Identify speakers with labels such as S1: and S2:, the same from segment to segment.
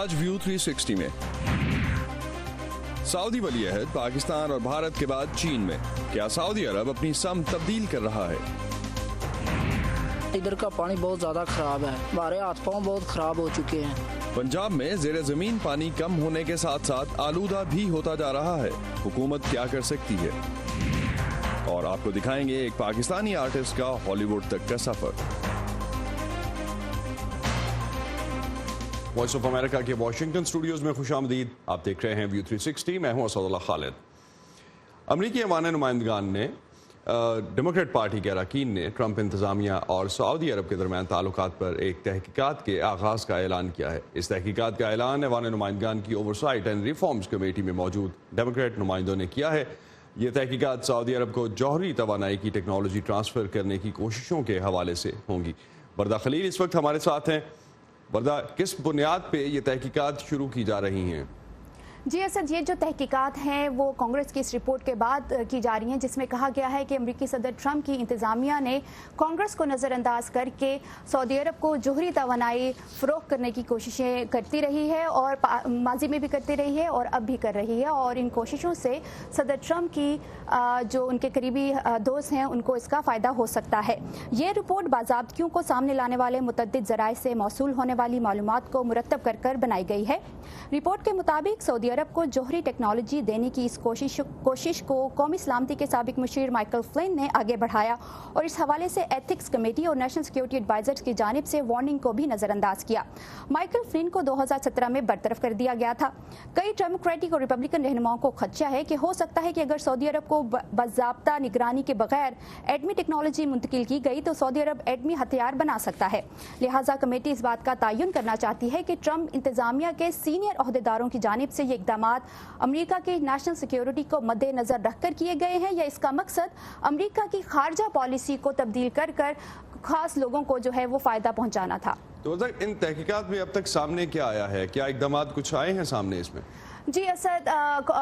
S1: आज व्यू 360 में सऊदी वली अहद पाकिस्तान और भारत के बाद चीन में, क्या सऊदी अरब अपनी सम तब्दील कर रहा है?
S2: इधर का पानी बहुत ज्यादा खराब है, हमारे हाथ पांव बहुत खराब हो चुके हैं।
S1: पंजाब में ज़ेरे ज़मीन पानी कम होने के साथ साथ आलूदा भी होता जा रहा है, हुकूमत क्या कर सकती है? और आपको दिखाएंगे एक पाकिस्तानी आर्टिस्ट का हॉलीवुड तक का सफर। वॉइस ऑफ अमेरिका के वॉशिंगटन स्टूडियोज में खुशामदीद। आप देख रहे हैं व्यू 360, मैं हूं असदुल्लाह खालिद। अमरीकी ऐवान नुमाइंदगान ने डेमोक्रेट पार्टी के अरकान ने ट्रंप इंतजामिया और सऊदी अरब के दरमियान ताल्लुकात पर एक तहकीकात के आगाज़ का ऐलान किया है। इस तहकीकात का ऐलान ऐवान नुमाइंदगान की ओवरसाइट एंड रिफॉर्म्स कमेटी में मौजूद डेमोक्रेट नुमाइंदों ने किया है। ये तहकीकात सऊदी अरब को जौहरी तवानाई की टेक्नोलॉजी ट्रांसफ़र करने की कोशिशों के हवाले से होंगी। बरदा खलील इस वक्त हमारे साथ हैं। बरदा, किस बुनियाद पे ये तहकीकात शुरू की जा रही हैं?
S3: जी असद, ये जो तहकीकात हैं वो कांग्रेस की इस रिपोर्ट के बाद की जा रही हैं जिसमें कहा गया है कि अमरीकी सदर ट्रंप की इंतज़ामिया ने कांग्रेस को नज़रअंदाज करके सऊदी अरब को जोहरी तवानाई फ़रोग़ करने की कोशिशें करती रही है और माजी में भी करती रही है और अब भी कर रही है, और इन कोशिशों से सदर ट्रंप की जो उनके करीबी दोस्त हैं उनको इसका फ़ायदा हो सकता है। ये रिपोर्ट बाज़ाब्तियों को सामने लाने वाले मुतअद्दिद ज़राए से मौसूल होने वाली मालूमात को मुरतब कर कर बनाई गई है। रिपोर्ट के मुताबिक सऊदी अरब को जोहरी टेक्नोलॉजी देने की इस कोशिश को कौमी सलामती के साबिक मुशीर माइकल फ्लिन ने आगे बढ़ाया और इस हवाले से एथिक्स कमेटी और नेशनल सिक्योरिटी एडवाइजर्स की जानिब से वार्निंग को भी नज़रअंदाज किया। माइकल फ्लिन को 2017 में बरतरफ कर दिया गया था। कई डेमोक्रेटिक और रिपब्लिकन रहनुमाओं को खदशा है कि हो सकता है कि अगर सऊदी अरब को बाज़ाब्ता निगरानी के बगैर एटमी टेक्नोलॉजी मुंतकिल की गई तो सऊदी अरब एटमी हथियार बना सकता है। लिहाजा कमेटी इस बात का तयन करना चाहती है कि ट्रंप इंतजामिया के सीनियर अहदेदारों की जानिब से ये इकदाम अमेरिका की नेशनल सिक्योरिटी को मद्देनजर रखकर किए गए हैं या इसका मकसद अमेरिका की खारजा पॉलिसी को तब्दील कर कर खास लोगों को जो है वो फायदा पहुंचाना था।
S1: तो इन तहकीकात में अब तक सामने क्या आया है? क्या इकदाम कुछ आए हैं सामने इसमें?
S3: जी असद,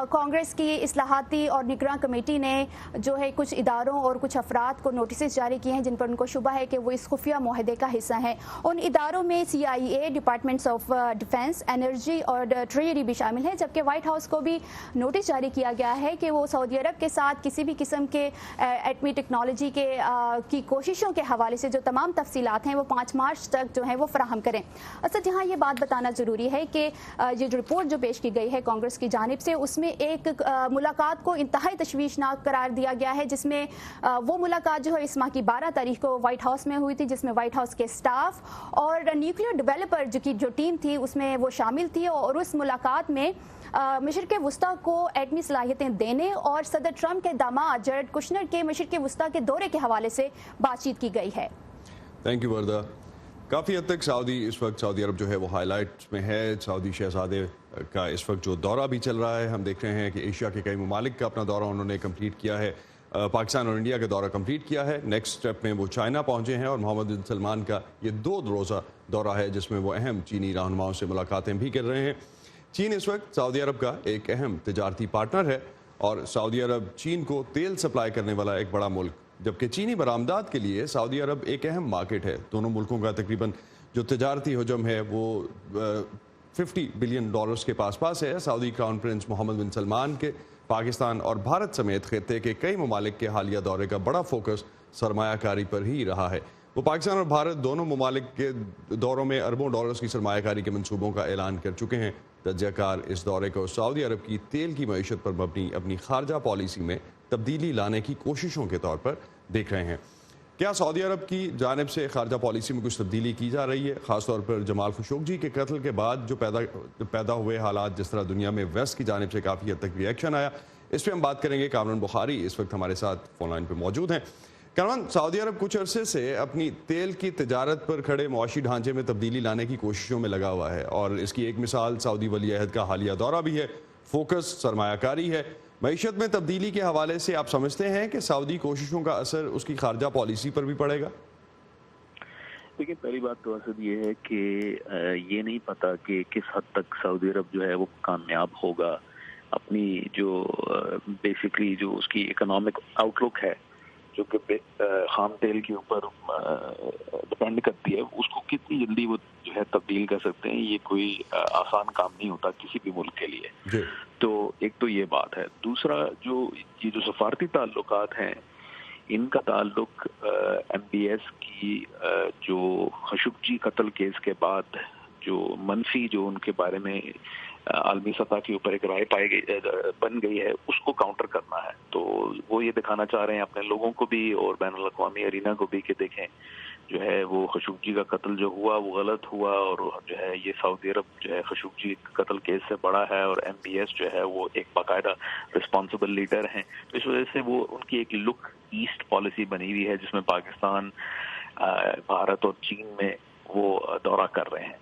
S3: कांग्रेस की इस्लाहाती और निगरान कमेटी ने जो है कुछ इदारों और कुछ अफराद को नोटिस जारी किए हैं जिन पर उनको शुबा है कि वो इस खुफिया मुआहदे का हिस्सा हैं। उन इदारों में CIA, departments of defence, energy और ट्रेजरी भी शामिल है, जबकि वाइट हाउस को भी नोटिस जारी किया गया है कि वो सऊदी अरब के साथ किसी भी किस्म के एटमी टेक्नोलॉजी के की कोशिशों के हवाले से जो तमाम तफसीलात हैं वो 5 मार्च तक जो है वो फराहम करें। असद, यहाँ ये बात बताना ज़रूरी है कि ये जो रिपोर्ट जो पेश की गई है कांग्रेस की जानिब से उसमें एक मुलाकात को इंतहाई तशवीशनाक करार दिया गया है, जिसमें वो मुलाकात जो है इस माह की 12 तारीख को व्हाइट हाउस में हुई थी, जिसमें व्हाइट हाउस के स्टाफ और न्यूक्लियर डेवलपर जो टीम थी उसमें वो शामिल थी। और उस मुलाकात में मशरिक़ वुस्ता को एटमी सलाहियतें देने और सदर ट्रंप के दामाद जैरेड कुशनर के मशरिक़ वुस्ता के दौरे के हवाले से बातचीत की गई है।
S1: थैंक यू वर्दा। काफ़ी हद तक सऊदी अरब जो है वो हाईलाइट्स में है। सऊदी शहजादे का इस वक्त जो दौरा भी चल रहा है, हम देख रहे हैं कि एशिया के कई ममालिक का अपना दौरा उन्होंने कंप्लीट किया है। पाकिस्तान और इंडिया का दौरा कंप्लीट किया है। नेक्स्ट स्टेप में वो चाइना पहुंचे हैं और मोहम्मद बिन सलमान का ये 2 रोज़ा दौरा है जिसमें वो अहम चीनी रहनुमाओं से मुलाकातें भी कर रहे हैं। चीन इस वक्त सऊदी अरब का एक अहम तिजारती पार्टनर है और सऊदी अरब चीन को तेल सप्लाई करने वाला एक बड़ा मुल्क, जबकि चीनी बरामदात के लिए सऊदी अरब एक अहम मार्केट है। दोनों मुल्कों का तकरीबन जो तिजारती हजम है वो $50 बिलियन के पास है। सऊदी क्राउन प्रिंस मोहम्मद बिन सलमान के पाकिस्तान और भारत समेत खित्ते के कई ममालिक के हालिया दौरे का बड़ा फोकस सरमायाकारी पर ही रहा है। वो पाकिस्तान और भारत दोनों ममालिक के दौरों में अरबों डॉलर्स की सरमायाकारी के मनसूबों का ऐलान कर चुके हैं। तज्ज़ियाकार इस दौरे को सऊदी अरब की तेल की मईशत पर मबनी अपनी खारजा पॉलिसी में तब्दीली लाने की कोशिशों के तौर पर देख रहे हैं। क्या सऊदी अरब की जानिब से खारजा पॉलिसी में कुछ तब्दीली की जा रही है? ख़ासतौर पर जमाल खशोगी के कत्ल के बाद जो पैदा हुए हालात, जिस तरह दुनिया में वेस्ट की जानिब से काफ़ी हद तक रिएक्शन आया, इस पर हम बात करेंगे। कामरान बुखारी इस वक्त हमारे साथ फ़ोन लाइन पर मौजूद हैं। कामरान, सऊदी अरब कुछ अरसे से अपनी तेल की तिजारत पर खड़े मुआशी ढांचे में तब्दीली लाने की कोशिशों में लगा हुआ है और इसकी एक मिसाल सऊदी वली अहद का हालिया दौरा भी है। फोकस सरमायाकारी है। मईशत में तब्दीली के हवाले से आप समझते हैं कि सऊदी कोशिशों का असर उसकी खारजा पॉलिसी पर भी पड़ेगा?
S4: देखिए, पहली बात तो असद ये है कि ये नहीं पता कि किस हद तक सऊदी अरब जो है वो कामयाब होगा अपनी जो बेसिकली जो उसकी इकोनॉमिक आउटलुक है जो कि खाम तेल के ऊपर डिपेंड करती है, उसको कितनी जल्दी वो जो है तब्दील कर सकते हैं, ये कोई आसान काम नहीं होता किसी भी मुल्क के लिए। तो एक तो ये बात है। दूसरा, ये जो सफारती ताल्लुकात हैं, इनका ताल्लुक MBS की जो खशोगी कत्ल केस के बाद जो मनफी जो उनके बारे में आलमी सतह के ऊपर एक राय बन गई है, उसको काउंटर करना है। तो वो ये दिखाना चाह रहे हैं अपने लोगों को भी और बैनुल अक़वामी अरीना को भी कि देखें जो है वो खशोगी का कत्ल जो हुआ वो गलत हुआ, और जो है ये सऊदी अरब जो है खशोगी कत्ल केस से बड़ा है, और MBS जो है वो एक बाकायदा रिस्पॉन्सिबल लीडर हैं। तो इस वजह से वो उनकी एक लुक ईस्ट पॉलिसी बनी हुई है, जिसमें पाकिस्तान, भारत और चीन में वो दौरा कर रहे हैं।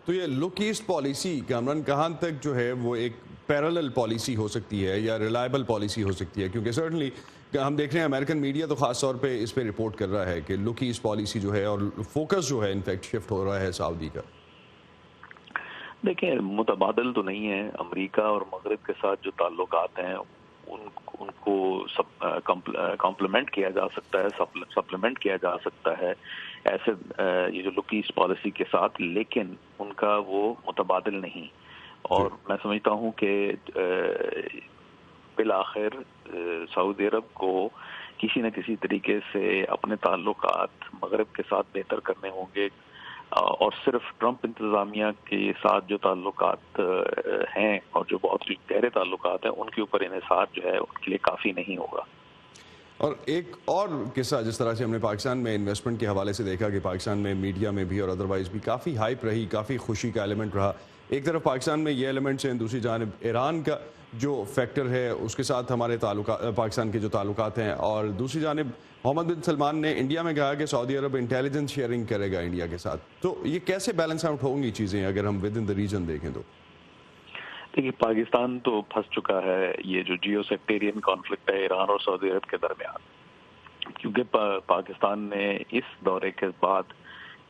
S1: तो ये लुक ईस्ट पॉलिसी कामरान कहाँ तक जो है वो एक पैरेलल पॉलिसी हो सकती है या रिलायबल पॉलिसी हो सकती है? क्योंकि सर्टनली हम देख रहे हैं अमेरिकन मीडिया तो खास तौर पे इस पे रिपोर्ट कर रहा है कि लुक ईस्ट पॉलिसी जो है और फोकस जो है इनफैक्ट शिफ्ट हो रहा है सऊदी का।
S4: देखिए, मुतबादल तो नहीं है। अमेरिका और मगरिब के साथ जो ताल्लुकात हैं उनको सब कॉम्प्लीमेंट किया जा सकता है, सप्लीमेंट किया जा सकता है ऐसे ये जो लुक ईस्ट पॉलिसी के साथ, लेकिन उनका वो मुतबादल नहीं। और मैं समझता हूँ कि बिलाखिर सऊदी अरब को किसी न किसी तरीके से अपने ताल्लुकात मगरिब के साथ बेहतर करने होंगे, और सिर्फ ट्रंप इंतजामिया के साथ जो ताल्लुकात हैं और जो बहुत गहरे ताल्लुकात हैं उनके ऊपर इन्हिसार जो है उनके लिए काफ़ी नहीं होगा।
S1: और एक और किस्सा जिस तरह से हमने पाकिस्तान में इन्वेस्टमेंट के हवाले से देखा कि पाकिस्तान में मीडिया में भी और अदरवाइज भी काफ़ी हाइप रही, काफ़ी खुशी का एलिमेंट रहा। एक तरफ पाकिस्तान में ये एलिमेंट्स हैं, दूसरी जानिब ईरान का जो फैक्टर है उसके साथ हमारे पाकिस्तान के जो ताल्लुकात हैं, और दूसरी जानिब मोहम्मद बिन सलमान ने इंडिया में कहा कि सऊदी अरब इंटेलिजेंस शेयरिंग करेगा इंडिया के साथ। तो ये कैसे बैलेंस आउट होंगी चीज़ें अगर हम विद इन द रीजन देखें तो?
S4: देखिए, पाकिस्तान तो फंस चुका है ये जो जियो सेक्टेरियन कॉन्फ्लिक्ट है ईरान और सऊदी अरब के दरमियान, क्योंकि पाकिस्तान ने इस दौरे के बाद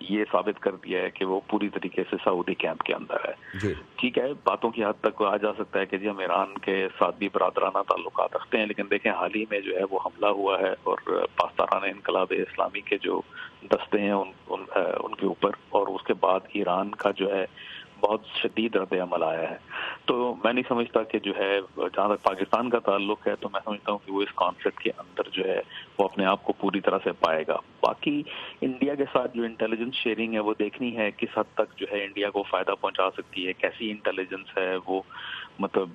S4: ये साबित कर दिया है कि वो पूरी तरीके से सऊदी कैंप के अंदर है। ठीक है, बातों की हद तक आ जा सकता है कि जी हम ईरान के साथ भी बरादराना ताल्लुकात रखते हैं, लेकिन देखें हाल ही में जो है वो हमला हुआ है और पास्ताराना इनकलाब इस्लामी के जो दस्ते हैं उनके ऊपर, और उसके बाद ईरान का जो है बहुत शदीद रद्द अमल आया है। तो मैं नहीं समझता कि जो है जहाँ तक पाकिस्तान का ताल्लुक है तो मैं समझता हूँ कि वो इस कॉन्फ्लिक्ट के अंदर जो है वो अपने आप को पूरी तरह से पाएगा। बाकी इंडिया के साथ जो इंटेलिजेंस शेयरिंग है वो देखनी है किस हद तक जो है इंडिया को फ़ायदा पहुँचा सकती है, कैसी इंटेलिजेंस है वो। मतलब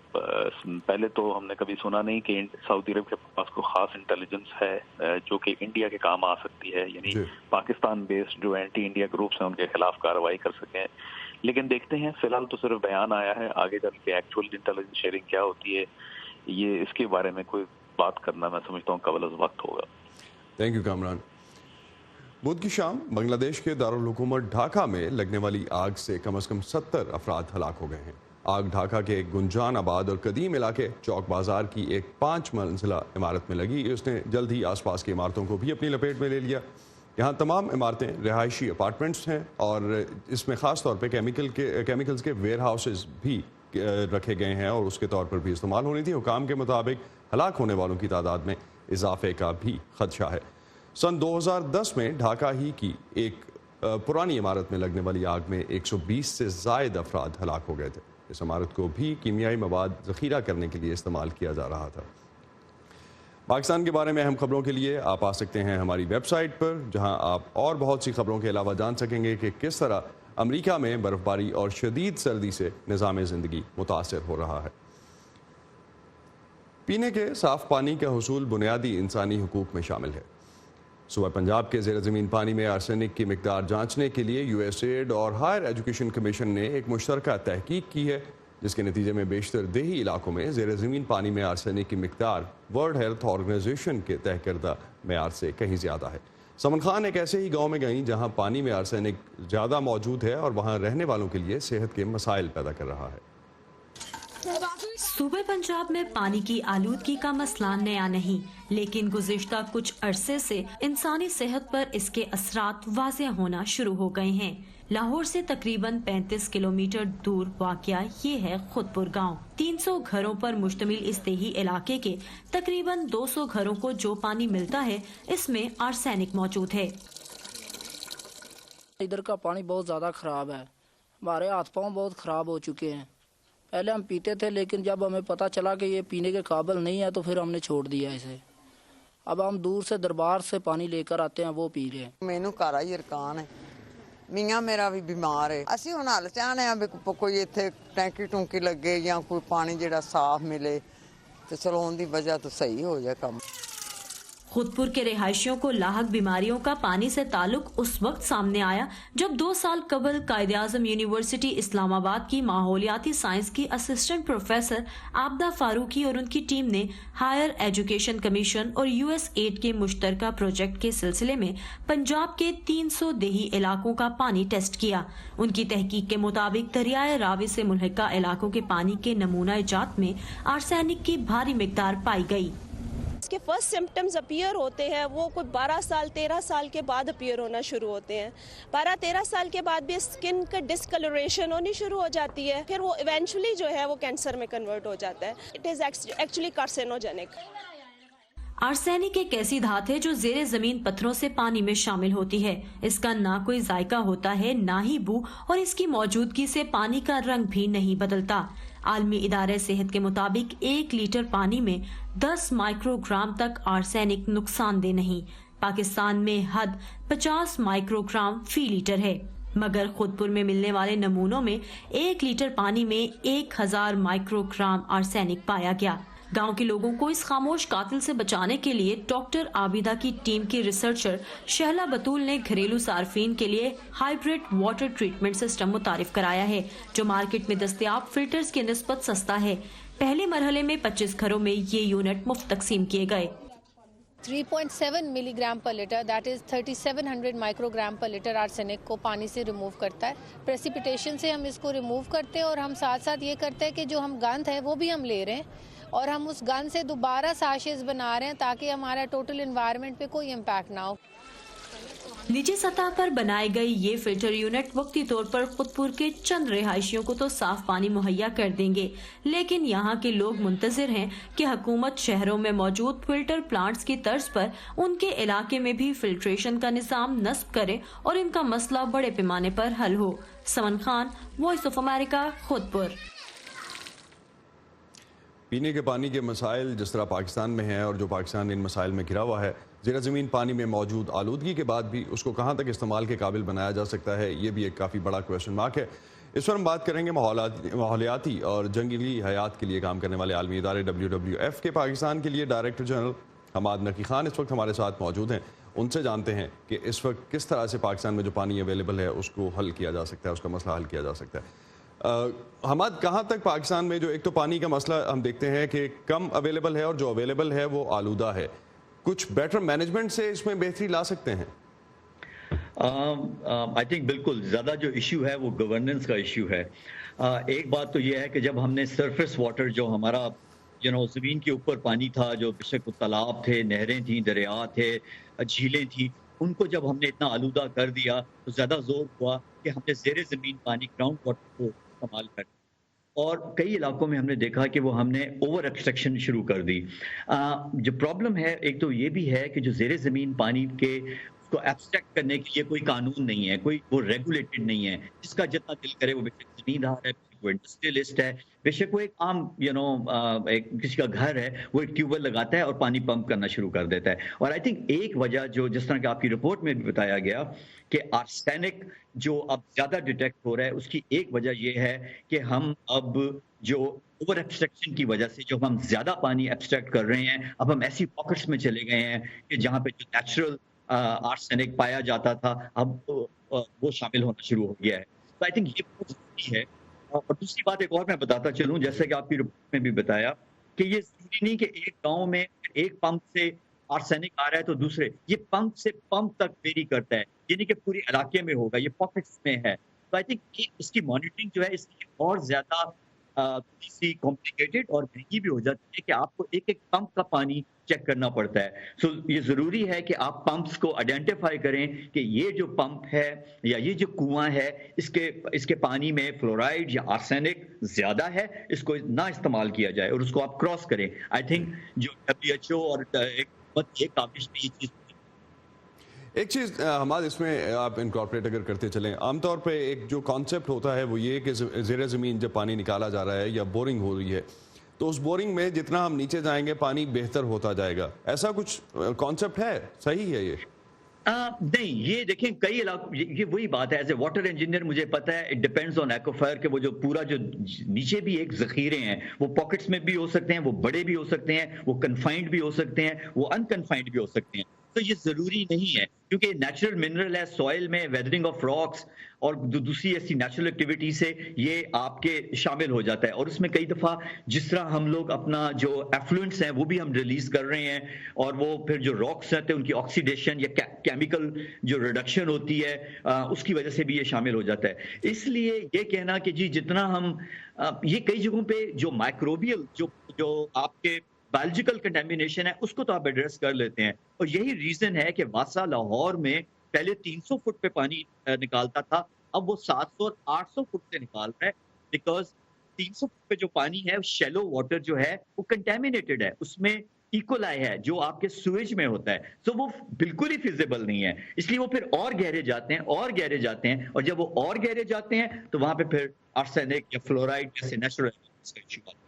S4: पहले तो हमने कभी सुना नहीं कि सऊदी अरब के पास कोई ख़ास इंटेलिजेंस है जो कि इंडिया के काम आ सकती है, यानी पाकिस्तान बेस्ड जो एंटी इंडिया ग्रुप्स हैं उनके खिलाफ कार्रवाई कर सकें। लेकिन देखते हैं, फिलहाल तो सिर्फ बयान आया है, आगे चल के एक्चुअल इंटेलिजेंस शेयरिंग क्या होती है ये इसके बारे में कोई बात करना मैं समझता हूँ कबल अज़ वक्त होगा।
S1: Thank you Kamran. बुध की शाम बांग्लादेश के दारुल हुकूमत ढाका में लगने वाली आग से कम 70 अफराद हलाक हो गए हैं। आग ढाका के एक गुंजान आबाद और कदीम इलाके चौक बाजार की एक 5 मंजिला इमारत में लगी। उसने जल्द ही आसपास की इमारतों को भी अपनी लपेट में ले लिया। यहाँ तमाम इमारतें रिहायशी अपार्टमेंट्स हैं और इसमें ख़ास तौर पे केमिकल्स के वेयर हाउसेज भी रखे गए हैं और उसके तौर पर भी इस्तेमाल होनी थी। हुकाम के मुताबिक हलाक होने वालों की तादाद में इजाफे का भी खदशा है। सन 2010 में ढाका ही की एक पुरानी इमारत में लगने वाली आग में 120 से ज़ायद अफराद हलाक हो गए थे। इस इमारत को भी कीमियाई मवाद ज़ख़ीरा करने के लिए इस्तेमाल किया जा रहा था। पाकिस्तान के बारे में अहम खबरों के लिए आप आ सकते हैं हमारी वेबसाइट पर, जहां आप और बहुत सी खबरों के अलावा जान सकेंगे कि किस तरह अमेरिका में बर्फबारी और शदीद सर्दी से निज़ाम ज़िंदगी मुतासर हो रहा है। पीने के साफ पानी का हुसूल बुनियादी इंसानी हुकूक में शामिल है। सूबा पंजाब के ज़ेर ज़मीन पानी में आर्सेनिक की मिकदार जांचने के लिए USAID और हायर एजुकेशन कमीशन ने एक मुश्तरका तहकीक की है, जिसके नतीजे में बेशतर देही इलाकों में ज़ेर ज़मीन पानी में आर्सेनिक की मिकदार वर्ल्ड हेल्थ ऑर्गेनाइजेशन के तय करदा मेयार से कहीं ज़्यादा है। समन खान एक ऐसे ही गांव में गईं जहां पानी में आर्सेनिक ज़्यादा मौजूद है और वहां रहने वालों के लिए सेहत के मसाइल पैदा कर रहा है।
S5: सूबे पंजाब में पानी की आलूदगी का मसला नया नहीं, लेकिन गुज़िश्ता कुछ अरसे से इंसानी सेहत पर इसके असरात वाज़ेह होना शुरू हो गए हैं। लाहौर से तकरीबन 35 किलोमीटर दूर वाक़या ये है खुदपुर गांव। 300 घरों पर मुश्तमिल इस देही इलाके के तकरीबन 200 घरों को जो पानी मिलता है इसमें आर्सेनिक मौजूद है।
S2: इधर का पानी बहुत ज़्यादा ख़राब है, हमारे हाथ पाँव बहुत ख़राब हो चुके हैं। पहले हम पीते थे, लेकिन जब हमें पता चला कि ये पीने के काबिल नहीं है तो फिर हमने छोड़ दिया इसे। अब हम दूर से दरबार से पानी लेकर आते हैं, वो पी रहे हैं।
S6: ਮੈਨੂੰ ਘਰ ਹੀ ਰਕਾਨ ਹੈ, ਮੀਆਂ ਮੇਰਾ ਵੀ ਬਿਮਾਰ ਹੈ। ਅਸੀਂ ਹੁਣ ਹਾਲ ਚਾਹਨੇ ਆ ਵੀ ਕੋਈ ਇੱਥੇ ਟੈਂਕੀ ਟੂੰਕੀ ਲੱਗੇ ਜਾਂ ਕੋਈ ਪਾਣੀ ਜਿਹੜਾ ਸਾਫ਼ ਮਿਲੇ ਤੇ ਚਲਾਉਣ ਦੀ ਵਜ੍ਹਾ ਤੋਂ ਸਹੀ ਹੋ ਜਾਏ ਕੰਮ।
S5: खुदपुर के रिहायशियों को लाहक बीमारियों का पानी से ताल्लुक उस वक्त सामने आया जब 2 साल कबल कायद-ए-आज़म यूनिवर्सिटी इस्लामाबाद की माहौलियाती साइंस की असिस्टेंट प्रोफेसर आबदा फारूकी और उनकी टीम ने हायर एजुकेशन कमीशन और USAID के मुश्तरका प्रोजेक्ट के सिलसिले में पंजाब के 300 देही इलाकों का पानी टेस्ट किया। उनकी तहकीक के मुताबिक दरियाए रावी से मुल्हिका इलाकों के पानी के नमूना जात में आर्सेनिक की भारी मिकदार पाई गई।
S7: इसके फर्स्ट सिम्टम्स अपीयर होते हैं वो कोई 12 साल 13 साल के बाद अपीयर होना शुरू होते हैं। 12-13 साल के बाद भी स्किन का डिस्कलरेशन होनी शुरू हो जाती है, फिर वो इवेंचुअली जो है वो कैंसर में कन्वर्ट हो जाता है। It is actually carcinogenic.
S5: Arsenic एक ऐसी धात है जो जेरे जमीन पत्थरों से पानी में शामिल होती है। इसका ना कोई जायका होता है, ना ही बू, और इसकी मौजूदगी से पानी का रंग भी नहीं बदलता। आलमी इदारे सेहत के मुताबिक 1 लीटर पानी में 10 माइक्रोग्राम तक आर्सेनिक नुकसानदेह नहीं। पाकिस्तान में हद 50 माइक्रोग्राम फी लीटर है, मगर खुदपुर में मिलने वाले नमूनों में 1 लीटर पानी में 1000 माइक्रोग्राम आर्सेनिक पाया गया। गांव के लोगों को इस खामोश कातिल से बचाने के लिए डॉक्टर आबिदा की टीम की रिसर्चर शहला बतूल ने घरेलू सार्फिन के लिए हाइब्रिड वाटर ट्रीटमेंट सिस्टम मुतारिफ कराया है, जो मार्केट में दस्तयाब फिल्टर्स की निस्बत सस्ता है। पहले मरहले में 25 घरों में ये यूनिट मुफ्त तकसीम किए गए।
S8: 3.7 मिलीग्राम पर लीटर, दैट इज 3700 माइक्रोग्राम पर लीटर आर्सेनिक को पानी से रिमूव करता है। प्रेसिपिटेशन से हम इसको रिमूव करते हैं और हम साथ साथ ये करते हैं कि जो हम गंद है वो भी हम ले रहे हैं और हम उस गन से दोबारा साशेज बना रहे हैं ताकि हमारा टोटल एनवायरनमेंट पे कोई इम्पैक्ट ना हो।
S5: निजी सतह पर बनाई गई ये फिल्टर यूनिट वक्ती तौर पर खुदपुर के चंद रिहायशियों को तो साफ पानी मुहैया कर देंगे, लेकिन यहाँ के लोग मुंतजिर हैं कि हुकूमत शहरों में मौजूद फिल्टर प्लांट्स की तर्ज पर उनके इलाके में भी फिल्ट्रेशन का निज़ाम नस्ब करे और इनका मसला बड़े पैमाने पर हल हो। समन खान, वॉइस ऑफ अमेरिका, खुदपुर।
S1: पीने के पानी के मसाइल जिस तरह पाकिस्तान में हैं और जो पाकिस्तान इन मसाइल में घिरा हुआ है, ज़ेर ज़मीन पानी में मौजूद आलूदगी के बाद भी उसको कहाँ तक इस्तेमाल के काबिल बनाया जा सकता है, ये भी एक काफ़ी बड़ा क्वेश्चन मार्क है। इस पर हम बात करेंगे माहौलियाती और जंगली हयात के लिए काम करने वाले आलमी इदारे WWF के पाकिस्तान के लिए डायरेक्टर जनरल हमाद नकी खान इस वक्त हमारे साथ मौजूद हैं। उनसे जानते हैं कि इस वक्त किस तरह से पाकिस्तान में जो पानी अवेलेबल है उसको हल किया जा सकता है, उसका मसला हल किया जा सकता है। हमाद, कहाँ तक पाकिस्तान में जो एक तो पानी का मसला हम देखते हैं कि कम अवेलेबल है और जो अवेलेबल है वो आलूदा है, कुछ बेटर मैनेजमेंट से इसमें बेहतरी ला सकते हैं?
S9: आई थिंक बिल्कुल ज़्यादा जो इशू है वो गवर्नेंस का इशू है। एक बात तो ये है कि जब हमने सरफेस वाटर जो हमारा ज़मीन के ऊपर पानी था, जो बेशक तालाब थे, नहरें थी, दरिया थे, झीलें थी, उनको जब हमने इतना आलूदा कर दिया तो ज़्यादा जोर हुआ कि हमने ज़ेरे ज़मीन पानी ग्राउंड वाटर को इस्तेमाल कर, और कई इलाकों में हमने देखा कि वो हमने ओवर एक्सट्रैक्शन शुरू कर दी। जो प्रॉब्लम है एक तो ये भी है कि जो ज़ेरे ज़मीन पानी के उसको एब्स्ट्रैक्ट करने के लिए कोई कानून नहीं है, कोई वो रेगुलेटेड नहीं है। जिसका जितना दिल करे वो बेशक ज़मींदार है, वो इंडस्ट्रियलिस्ट है, बेशक वो एक आम किसी का घर है, वो एक ट्यूबवेल लगाता है और पानी पंप करना शुरू कर देता है। और आई थिंक एक वजह जो जिस तरह की आपकी रिपोर्ट में भी बताया गया कि आर्सेनिक जो अब ज्यादा डिटेक्ट हो रहा है, उसकी एक वजह ये है कि हम अब जो ओवर एक्सट्रैक्शन की वजह से जो हम ज्यादा पानी एक्सट्रैक्ट कर रहे हैं, अब हम ऐसी पॉकेट्स में चले गए हैं कि जहाँ पे जो नेचुरल आर्सेनिक पाया जाता था अब वो शामिल होना शुरू हो गया है। तो आई थिंक ये बहुत जरूरी है। और दूसरी बात एक और मैं बताता चलूं, जैसे कि आपकी रिपोर्ट में भी बताया कि ये जरूरी नहीं कि एक गांव में एक पंप से आर्सेनिक आ रहा है तो दूसरे, ये पंप से पंप तक वेरी करता है, यानी कि पूरे इलाके में होगा, ये पॉकेट्स में है। तो आई थिंक इसकी मॉनिटरिंग जो है इसकी और ज्यादा थोड़ी सी कॉम्प्लिकेटेड और महंगी भी हो जाती है कि आपको एक एक पंप का पानी चेक करना पड़ता है। सो ये ज़रूरी है कि आप पंप्स को आइडेंटिफाई करें कि ये जो पंप है या ये जो कुआं है इसके पानी में फ्लोराइड या आर्सेनिक ज़्यादा है, इसको ना इस्तेमाल किया जाए और उसको आप क्रॉस करें। आई थिंक जो WHO और ये काबिश में ये चीज़
S1: एक चीज़ हमारे इसमें आप इनकॉर्पोरेट अगर करते चलें, आमतौर पे एक जो कॉन्सेप्ट होता है वो ये कि ज़ेरे ज़मीन जब पानी निकाला जा रहा है या बोरिंग हो रही है तो उस बोरिंग में जितना हम नीचे जाएंगे पानी बेहतर होता जाएगा, ऐसा कुछ कॉन्सेप्ट है? सही है ये?
S9: नहीं, ये देखें कई इलाकों ये वही बात है। एज ए वाटर इंजीनियर मुझे पता है, इट डिपेंड्स ऑन एक्वाफायर के वो जो पूरा जो नीचे भी एक जखीरे हैं वो पॉकेट्स में भी हो सकते हैं, वो बड़े भी हो सकते हैं, वो कन्फाइंड भी हो सकते हैं, वो अनकन्फाइंड भी हो सकते हैं। तो ये जरूरी नहीं है क्योंकि नेचुरल मिनरल है सॉइल में, वेदरिंग ऑफ रॉक्स और दूसरी ऐसी नेचुरल एक्टिविटी से ये आपके शामिल हो जाता है। और उसमें कई दफ़ा जिस तरह हम लोग अपना जो एफ्लुएंट्स हैं वो भी हम रिलीज कर रहे हैं और वो फिर जो रॉक्स रहते हैं उनकी ऑक्सीडेशन या केमिकल जो रिडक्शन होती है उसकी वजह से भी ये शामिल हो जाता है। इसलिए ये कहना कि जी जितना हम ये कई जगहों पे जो माइक्रोबियल जो आपके बायोलॉजिकल कंटेमिनेशन है उसको तो आप एड्रेस कर लेते हैं। और यही रीजन है कि वासा लाहौर में पहले 300 फुट पे पानी निकालता था, अब वो 700 और 800 फुट से निकाल रहा है बिकॉज 300 फुट पे जो पानी है शैलो वाटर जो है वो कंटेमिनेटेड है, उसमें इकोलाई है जो आपके सुएज में होता है। तो वो बिल्कुल ही फिजिबल नहीं है, इसलिए वो फिर और गहरे जाते हैं और गहरे जाते हैं और जब वो और गहरे जाते हैं तो वहां पे फिर आर्सेनिक या फ्लोराइड जैसे नेचुरल इशू आता है।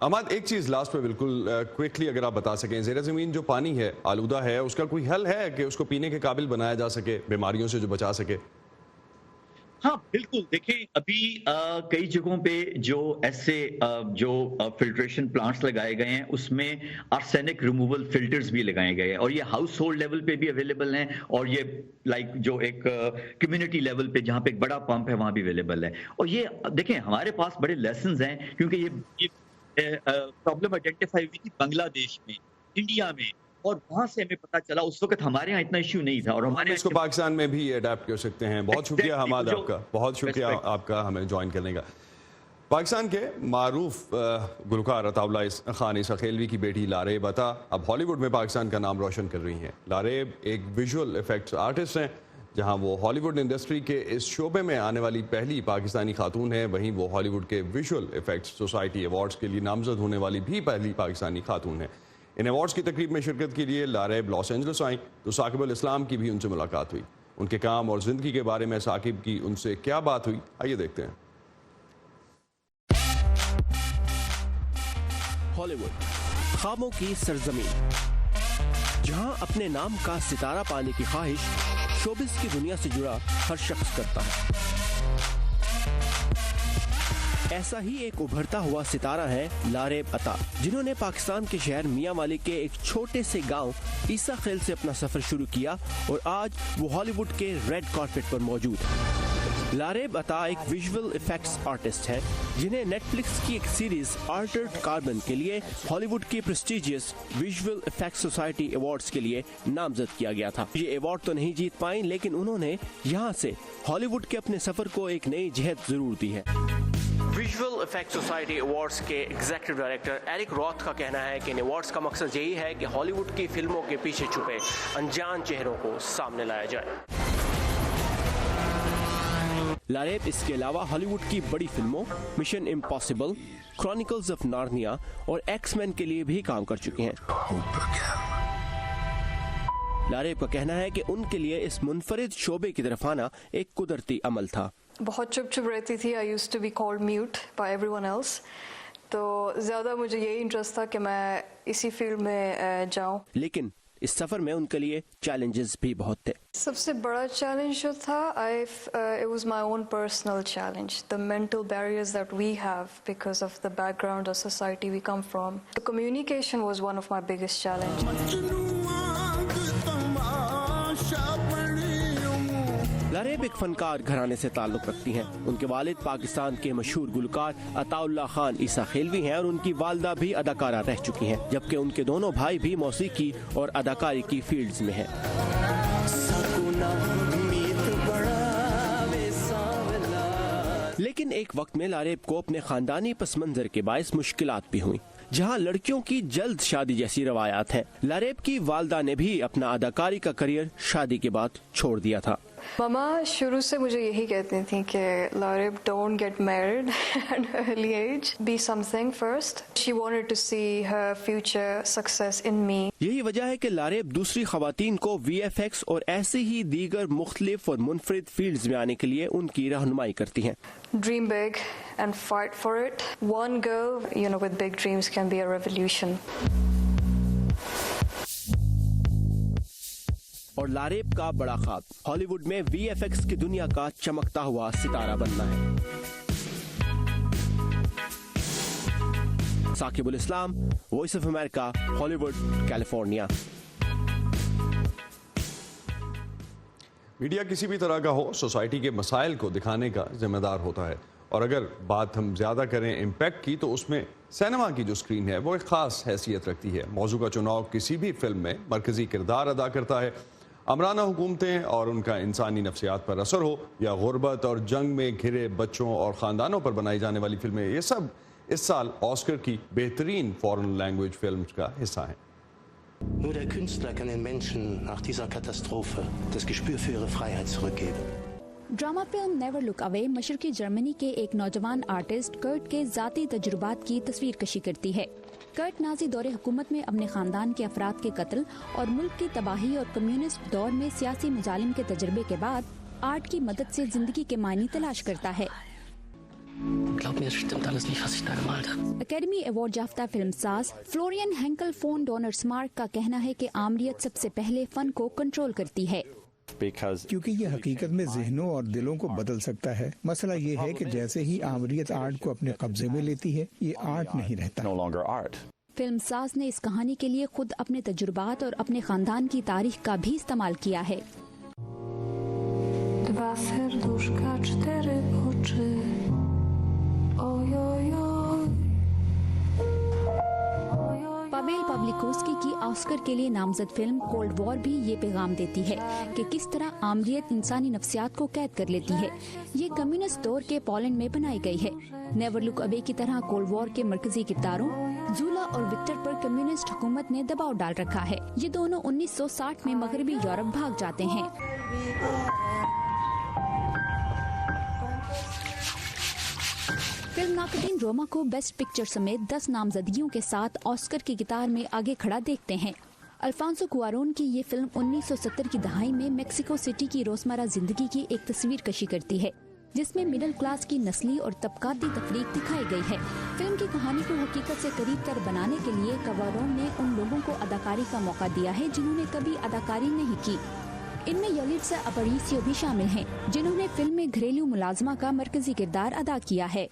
S1: अहमद, एक चीज़ लास्ट पे बिल्कुल क्विकली अगर आप बता सकें, ज़ेरे ज़मीन जो पानी है आलूदा है उसका कोई हल है कि उसको पीने के काबिल बनाया जा सके, बीमारियों से जो बचा सके?
S9: हाँ बिल्कुल, देखें अभी कई जगहों पे जो ऐसे जो फिल्ट्रेशन प्लांट्स लगाए गए हैं उसमें आर्सेनिक रिमूवल फिल्टर्स भी लगाए गए हैं और ये हाउस होल्ड लेवल पे भी अवेलेबल हैं और ये लाइक जो एक कम्युनिटी लेवल पे जहाँ पे एक बड़ा पंप है वहाँ भी अवेलेबल है। और ये देखें हमारे पास बड़े लेसन्स हैं क्योंकि ये प्रॉब्लम आइडेंटिफाई हुई थी बांग्लादेश में, इंडिया में, और वहां से हमें पता चला उस वक्त हमारे यहाँ इतना इश्यू नहीं था और हमारे
S1: इसको पाकिस्तान में भी अडेप्ट कर सकते हैं। बहुत शुक्रिया हमाद आपका, बहुत शुक्रिया आपका हमें ज्वाइन करने का। पाकिस्तान के मारूफ गुलकार अताउल्ला खान ईसा खेलवी की बेटी लारेब अता अब हॉलीवुड में पाकिस्तान का नाम रोशन कर रही हैं। लारेब एक विजुअल इफेक्ट्स आर्टिस्ट हैं, जहां वो हॉलीवुड इंडस्ट्री के इस शोबे में आने वाली पहली पाकिस्तानी खातून है। वहीं वो हॉलीवुड के विजुअल इफेक्ट्स सोसाइटी अवार्ड्स के लिए नामजद होने वाली भी पहली पाकिस्तानी खातून है। इन अवार्ड्स की तकरीब में शिरकत के लिए लारेब लॉस एंजल्स आई तो साकिब अल इस्लाम की भी उनसे मुलाकात हुई। उनके काम और ज़िंदगी के बारे में साकिब की उनसे क्या बात हुई, आइए देखते हैं।
S10: हॉलीवुड ख्वाबों की सरजमीन, जहां अपने नाम का सितारा पाने की ख्वाहिश शोबिस की दुनिया से जुड़ा हर शख्स करता है। ऐसा ही एक उभरता हुआ सितारा है लारेब अता, जिन्होंने पाकिस्तान के शहर मियां वाली के एक छोटे से गांव ईसा खेल से अपना सफर शुरू किया और आज वो हॉलीवुड के रेड कार्पेट पर मौजूद है। लारेब अता एक विजुअल इफेक्ट्स आर्टिस्ट है जिन्हें नेटफ्लिक्स की एक सीरीज आल्टर्ड कार्बन के लिए हॉलीवुड की prestigious visual effects society awards के लिए नामजद किया गया था। ये अवार्ड तो नहीं जीत पाई, लेकिन उन्होंने यहाँ से हॉलीवुड के अपने सफर को एक नई जहत जरूर दी है। विजुअल इफेक्ट्स सोसाइटी अवार्ड्स के एग्जीक्यूटिव डायरेक्टर एरिक रॉथ का कहना है कि इन अवार्ड्स का मकसद यही है कि हॉलीवुड की फिल्मों के पीछे छुपे अनजान चेहरों को सामने लाया जाए। लारेब इसके अलावा हॉलीवुड की बड़ी फिल्मों mission impossible, chronicles of Narnia और एक्समैन के लिए भी काम कर चुके हैं। लारेब का कहना है कि उनके लिए इस मुनफरिद शोबे की तरफ आना एक कुदरती अमल था।
S11: बहुत चुप रहती थी, I used to be called mute by everyone else, तो ज़्यादा मुझे यही इंटरेस्ट था कि मैं इसी फील्ड में जाऊं।
S10: लेकिन इस सफर में उनके लिए चैलेंजेस भी बहुत थे।
S11: सबसे बड़ा चैलेंज जो था it was my own personal challenge, the mental barriers that we have because of the background or society we come from. The communication was one of my biggest challenges.
S10: Lareb एक फनकार घराने से ताल्लुक रखती हैं। उनके वालिद पाकिस्तान के मशहूर गुलकार अताउल्ला खान ईसा खेलवी हैं और उनकी वालदा भी अदाकारा रह चुकी हैं, जबकि उनके दोनों भाई भी मौसीकी और अदाकारी की फील्ड्स में हैं। لیکن ایک وقت میں لاریب کو اپنے خاندانی پس منظر کے باعث مشکلات بھی ہوئیں، جہاں لڑکیوں کی جلد شادی جیسی روایات ہیں۔ لاریب کی والدہ نے بھی اپنا اداکاری کا کریئر شادی کے بعد چھوڑ دیا تھا۔
S11: ماما شروع سے مجھے یہی کہتی تھیں کہ Laraib don't get married at early age, be something first. She wanted to see her future success in me.
S10: یہی وجہ ہے کہ لاریب دوسری خواتین کو وی ایف ایکس اور ایسے ہی دیگر مختلف اور منفرد فیلڈز میں آنے کے لیے ان کی رہنمائی کرتی ہیں۔
S11: Dream big and fight for it. One girl, with big dreams can be a revolution.
S10: اور لاریب کا بڑا خواب ہالی ووڈ میں وی ایف ایکس کی دنیا کا چمکتا ہوا ستارہ بننا ہے۔ ثاقب الاسلام، وائس آف امریکہ، ہالی ووڈ، کیلیفورنیا۔
S1: میڈیا کسی بھی طرح کا ہو، سوسائٹی کے مسائل کو دکھانے کا ذمہ دار ہوتا ہے، اور اگر بات ہم زیادہ کریں امپیکٹ کی تو اس میں سینما کی جو اسکرین ہے وہ ایک خاص حیثیت رکھتی ہے۔ موضوع کا چناؤ کسی بھی فلم میں مرکزی کردار ادا کرتا ہے۔ عمرانہ حکومتیں اور ان کا انسانی نفسیات پر اثر ہو، یا غربت اور جنگ میں گھرے بچوں اور خاندانوں پر بنائی جانے والی فلمیں، یہ سب اس سال آسکر کی بہترین فارن لینگویج فلمز کا حصہ ہیں۔
S12: Nur der Künstler kann den Menschen nach dieser Katastrophe das Gespür für ihre Freiheit zurückgeben.
S3: Drama film Never Look Away مشرقی جرمنی کے ایک نوجوان آرٹسٹ کرٹ کے ذاتی تجربات کی تصویر کشی کرتی ہے۔ کرٹ نازی دور حکومت میں اپنے خاندان کے افراد کے قتل اور ملک کی تباہی اور کمیونسٹ دور میں سیاسی مظالم کے تجربے کے بعد آرٹ کی مدد سے زندگی کے معنی تلاش کرتا ہے۔ اکیڈمی ایوارڈ یافتہ فلم ساز فلورین ہینکل فون ڈونر سمارک کا کہنا ہے کہ آمریت سب سے پہلے فن کو کنٹرول کرتی ہے،
S13: کیونکہ یہ حقیقت میں ذہنوں اور دلوں کو بدل سکتا ہے۔ مسئلہ یہ ہے کہ جیسے ہی آمریت آرٹ کو اپنے قبضے میں لیتی ہے، یہ آرٹ نہیں رہتا۔
S3: فلم ساز نے اس کہانی کے لیے خود اپنے تجربات اور اپنے خاندان کی تاریخ کا بھی استعمال کیا ہے۔ پاویل پاولیکوسکی کی آسکر کے لیے نامزد فلم کولڈ وار بھی یہ پیغام دیتی ہے کہ کس طرح آمریت انسانی نفسیات کو قید کر لیتی ہے۔ یہ کمیونسٹ دور کے پولینڈ میں بنائی گئی ہے۔ نیور لک اوے کی طرح کولڈ وار کے مرکزی کرداروں زولا اور وکٹر پر کمیونسٹ حکومت نے دباؤ ڈال رکھا ہے۔ یہ دونوں 1960 میں مغربی یورپ بھاگ جاتے ہیں۔ فلم ناقدین روما کو بیسٹ پکچر سمیت 10 نامزدگیوں کے ساتھ آسکر کی قطار میں آگے کھڑا دیکھتے ہیں۔ الفانسو کوارون کی یہ فلم 1970 کی دہائی میں میکسیکو سٹی کی روزمرہ زندگی کی ایک تصویر کشی کرتی ہے، جس میں مڈل کلاس کی نسلی اور طبقاتی تفریق دکھائی گئی ہے۔ فلم کی کہانی کو حقیقت سے قریب تر بنانے کے لیے کوارون نے ان لوگوں کو اداکاری کا موقع دیا ہے جنہوں نے کبھی اداکاری نہیں کی۔ ان میں یلیٹزا اپاریسیو بھی شامل ہیں، جنہوں نے فلم میں گھریلو ملازمہ کا مرکزی کردار ادا کیا ہے۔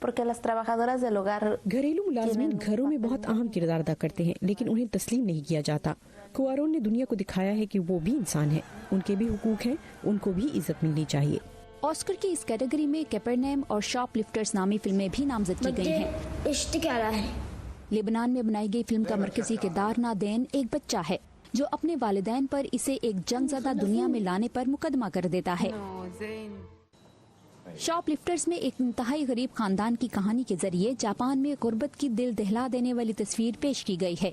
S14: گھریلو ملازمین گھروں میں بہت اہم کردار ادا کرتے ہیں، لیکن انہیں تسلیم نہیں کیا جاتا۔ کوارون نے دنیا کو دکھایا ہے کہ وہ بھی انسان ہیں، ان کے بھی حقوق ہیں، ان کو بھی عزت ملنی چاہیے۔
S3: آسکر کی اس کیٹیگری میں کیپرنیم اور شاپ لفٹرز نامی فلمیں بھی نامزد کی گئی ہیں۔ لبنان میں بنائی گئی فلم کا مرکزی کردار نادین ایک بچہ ہے جو اپنے والدین پر اسے ایک جنگ زدہ دنیا میں لانے پر مقدمہ کر دیتا ہے۔ شاپ لفٹرز میں ایک انتہائی غریب خاندان کی کہانی کے ذریعے جاپان میں غربت کی دل دہلا دینے والی تصویر پیش کی گئی ہے۔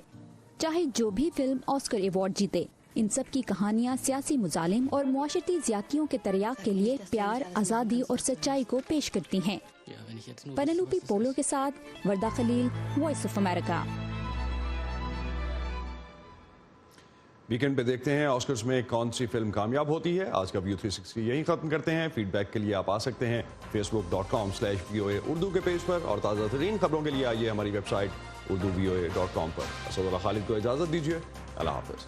S3: چاہے جو بھی فلم آسکر ایوارڈ جیتے، ان سب کی کہانیاں سیاسی مظالم اور معاشرتی زیادتیوں کے تریاق کے لیے پیار، آزادی اور سچائی کو پیش کرتی ہیں۔ پنلوپی پولو کے ساتھ وردہ خلیل، وائس آف امریکہ۔
S1: ویکینڈ پہ دیکھتے ہیں آسکرز میں کون سی فلم کامیاب ہوتی ہے۔ آج کا ویو 360 یہیں ختم کرتے ہیں۔ فیڈ بیک کے لیے آپ آ سکتے ہیں facebook.com/VOA اردو کے پیج پر، اور تازہ ترین خبروں کے لیے آئیے ہماری ویب سائٹ urduvoa.com پر۔ اسد اللہ خالد کو اجازت دیجیے، اللہ حافظ۔